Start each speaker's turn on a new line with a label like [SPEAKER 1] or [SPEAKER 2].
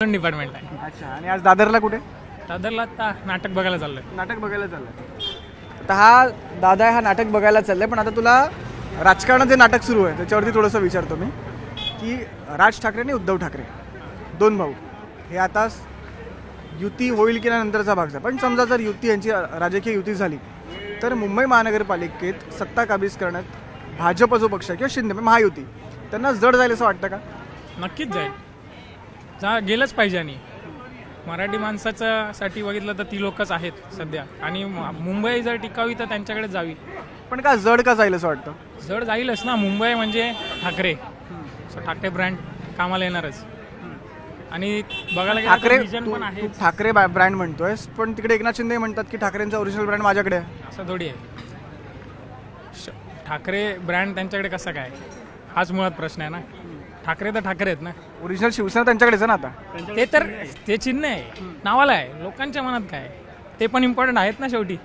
[SPEAKER 1] Department आहे.
[SPEAKER 2] अच्छा. आणि आज दादरला कुठे?
[SPEAKER 1] दादरला आता नाटक बघायला चाललोय.
[SPEAKER 2] नाटक बघायला चाललंय. आता हा दादा हा नाटक बघायला चाललाय, पण आता तुला राजकारणात जे नाटक सुरू आहे त्याच्यावरती थोडंसं विचारतो मी की राज ठाकरे आणि उद्धव ठाकरे दोन भाऊ हे आता युती होईल की नंतरचा भाग आहे. पण समजा जर युती यांची राजकीय युती झाली तर मुंबई महानगरपालिकेत सत्ता काबीज करण्यात भाजप जो पक्ष आहे किंवा शिंदे महायुती त्यांना जड जाईल असं वाटतं का?
[SPEAKER 1] नक्कीच जाईल, गेलंच पाहिजे. आणि मराठी माणसाच्या साठी बघितलं तर ती लोकच आहेत सध्या, आणि मुंबई जर टिकावी तर त्यांच्याकडे जावी.
[SPEAKER 2] पण का जड का जाईल असं वाटतं?
[SPEAKER 1] जड जाईलच ना, मुंबई म्हणजे ठाकरे, ठाकरे ब्रँड कामाला येणारच. आणि बघायला
[SPEAKER 2] ठाकरे
[SPEAKER 1] विजन पण आहे.
[SPEAKER 2] ठाकरे ब्रँड म्हणतोयस, पण तिकडे एकनाथ शिंदे म्हणतात की ठाकरेंचा ओरिजिनल ब्रँड माझ्याकडे आहे.
[SPEAKER 1] असं थोडी आहे. ठाकरे ब्रँड त्यांच्याकडे कसा काय, हाच मुळात प्रश्न आहे ना. ठाकरे तर ठाकरे आहेत ना.
[SPEAKER 2] ओरिजिनल शिवसेना त्यांच्याकडेच आहे ना आता.
[SPEAKER 1] ते तर ते चिन्ह आहे, नावाला आहे. लोकांच्या मनात काय ते पण इम्पॉर्टंट आहेत ना शेवटी.